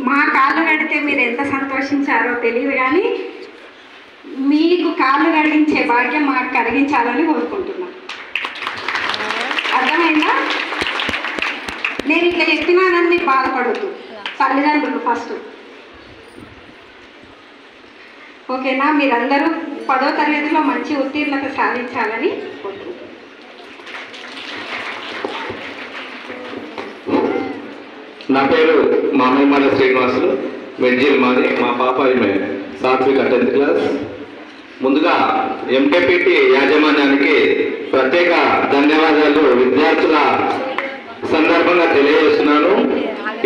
మా కాళ్ళు కడితే మీరు ఎంత సంతోషించారో తెలియదు, కానీ మీకు కాళ్ళు కడిగించే భాగ్యం మాకు కలిగించాలని కోరుకుంటున్నాను. అర్థమైందా? నేను ఇట్లా చెప్పినానని మీకు బాధపడద్దు తల్లిదండ్రులు ఫస్ట్, ఓకేనా? మీరందరూ 10వ తరగతిలో మంచి ఉత్తీర్ణత సాధించాలని కోరుకుంటున్నాను. నా పేరు మామయ్యమాల శ్రీనివాసులు, వెజ్జిల్ మాది. మా పాప సాత్విక 10th క్లాస్. ముందుగా ఎంకేపీటీ యాజమాన్యానికి ప్రత్యేక ధన్యవాదాలు విద్యార్థుల సందర్భంగా తెలియజేస్తున్నాను.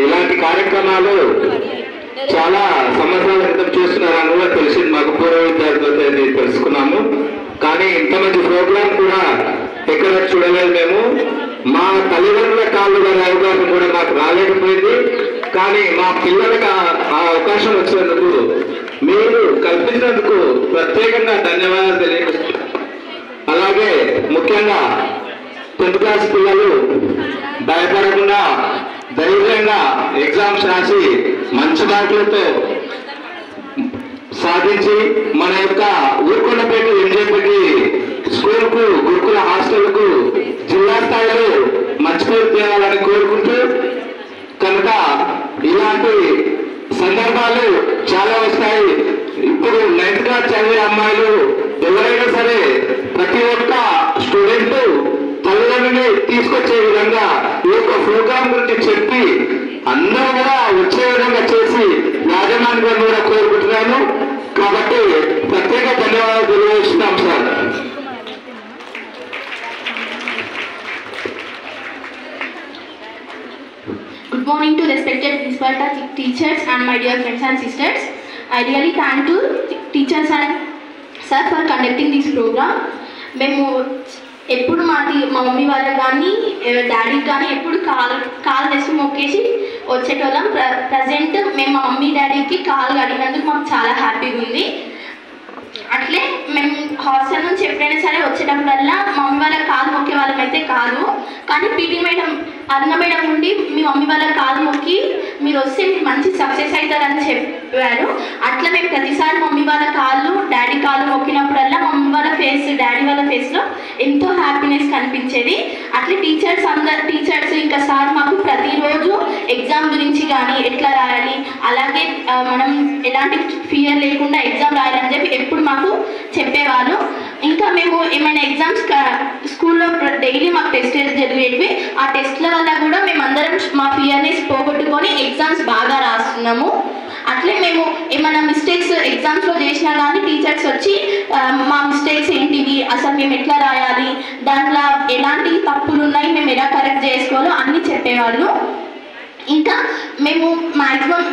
ఇలాంటి కార్యక్రమాలు చాలా సంవత్సరాల క్రితం చూస్తున్నారని కూడా తెలిసింది మాకు, పూర్వ విద్యార్థులతో తెలుసుకున్నాము. కానీ ఇంత మంచి ప్రోగ్రాం కూడా ఎక్కడ చూడలేదు మేము. మా తల్లిదండ్రుల కాళ్ళు గారి అవకాశం కూడా మాకు రాలేకపోయింది, కానీ మా పిల్లలకు ఆ అవకాశం వచ్చినందుకు మీరు కల్పించినందుకు ప్రత్యేకంగా ధన్యవాదాలు తెలియజేస్తున్నాను. అలాగే ముఖ్యంగా 10th క్లాస్ పిల్లలు భయపడకుండా ధైర్యంగా ఎగ్జామ్స్ రాసి మంచి మార్కులతో సాధించి మన యొక్క ఊరుకొండపేట ఎంజేపేటి స్కూల్కు, గురుకుల హాస్టల్కు జిల్లా స్థాయిలో మంచి పేరు తేవాలని కోరుకుంటూ, కనుక ఇలాంటి సందర్భాలు చాలా వస్తాయి. ఇప్పుడు 9th క్లాస్ చదివే అమ్మాయిలు ఎవరైనా సరే ప్రతి ఒక్క స్టూడెంట్ తల్లిదండ్రులని తీసుకొచ్చే విధంగా ఈ యొక్క ప్రోగ్రాం గురించి చెప్పి అందరూ కూడా వచ్చే విధంగా చేసి యాజమాన్యం కూడా కోరుకుంటున్నాను. కాబట్టి ప్రత్యేక ధన్యవాదాలు తెలియజేస్తున్నాం sir. Good morning to respected principal, teachers and my dear friends and sisters. I really thank to teachers and sir for conducting this program. మేము ఎప్పుడు మా మమ్మీ వాళ్ళకి కానీ డాడీకి కానీ ఎప్పుడు కాలు తెచ్చి మొక్కేసి వచ్చేటోళ్ళం. ప్రజెంట్ మేము మా మమ్మీ డాడీకి కాలు కడిగినందుకు మాకు చాలా హ్యాపీగా ఉంది. అట్లే మేము హాస్టల్ నుంచి ఎప్పుడైనా సరే వచ్చేటప్పుడల్లా మమ్మీ వాళ్ళ కాలు మొక్కే వాళ్ళం అయితే కాదు, కానీ పీటీ మేడం అరుణ మేడం ఉండి మీ మమ్మీ వాళ్ళ కాలు మొక్కి మీరు వస్తే మీరు మంచి సక్సెస్ అవుతారని చెప్పారు. అట్లా మేము ప్రతిసారి మమ్మీ వాళ్ళ కాళ్ళు డాడీ కాళ్ళు మొక్కినప్పుడల్లా మమ్మీ వాళ్ళ ఫేస్ డాడీ వాళ్ళ ఫేస్లో ఎంతో హ్యాపీనెస్ కనిపించేది. అట్లే టీచర్స్ ఇంకా సార్ మాకు ప్రతిరోజు ఎగ్జామ్ గురించి కానీ ఎట్లా రాయాలి, అలాగే మనం ఎలాంటి ఫియర్ లేకుండా ఎగ్జామ్ రాయాలని చెప్పి ఎప్పుడు మాకు చెప్పేవాళ్ళు. ఇంకా మేము ఏమైనా ఎగ్జామ్స్ స్కూల్లో డైలీ మాకు టెస్ట్ జరిగేటివి. ఆ టెస్ట్ల వల్ల కూడా మేమందరం మా ఫియర్నెస్ పోగొట్టుకొని ఎగ్జామ్స్ బాగా రాస్తున్నాము. అట్లే మేము ఏమైనా మిస్టేక్స్ ఎగ్జామ్స్లో చేసినా కానీ టీచర్స్ వచ్చి మా మిస్టేక్స్ ఏంటివి, అసలు మేము ఎట్లా రాయాలి, దాంట్లో ఎలాంటి తప్పులు ఉన్నాయి, మేము ఎలా కరెక్ట్ చేసుకోవాలో అన్నీ చెప్పేవాళ్ళు. ఇంకా మేము మ్యాక్సిమం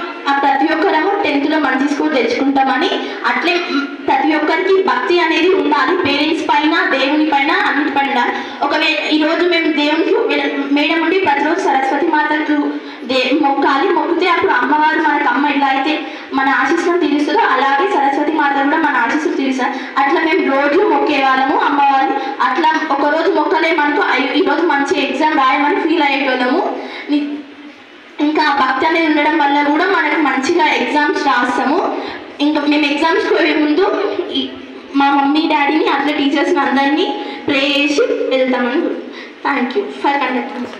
ప్రతి ఒక్కరము 10th లో మంచి స్కోర్ తెచ్చుకుంటామని, అట్లే ప్రతి ఒక్కరికి భక్తి అనేది ఉండాలి, పేరెంట్స్ పైన దేవుని పైన అన్నిటిపైన. ఒకవేళ ఈరోజు మేము దేవునికి మేడం ఉండి ప్రతిరోజు సరస్వతి మాతకు మొక్కాలి, మొక్కితే అప్పుడు అమ్మవారు మనకు అమ్మ ఎలా అయితే మన ఆశీస్సులను తీరుస్తుందో అలాగే సరస్వతి మాత కూడా మన ఆశీస్సులు తీరుస్తారు. అట్లా మేము రోజు మొక్కే వాళ్ళము అమ్మవారిని. అట్లా ఒకరోజు మొక్కలేమనుకో ఈరోజు మంచి ఎగ్జామ్ రాయమని ఫీల్ అయ్యేటోళ్ళము. ఇంకా భక్తి అనేది ఉండడం వల్ల కూడా మనకు మంచిగా ఎగ్జామ్స్ రాస్తాము. ఇంకా మేము ఎగ్జామ్స్కి పోయే ముందు మా మమ్మీ డాడీని అట్లా టీచర్స్ని అందరినీ ప్రే చేసి వెళ్తామని. Thank you for conducting.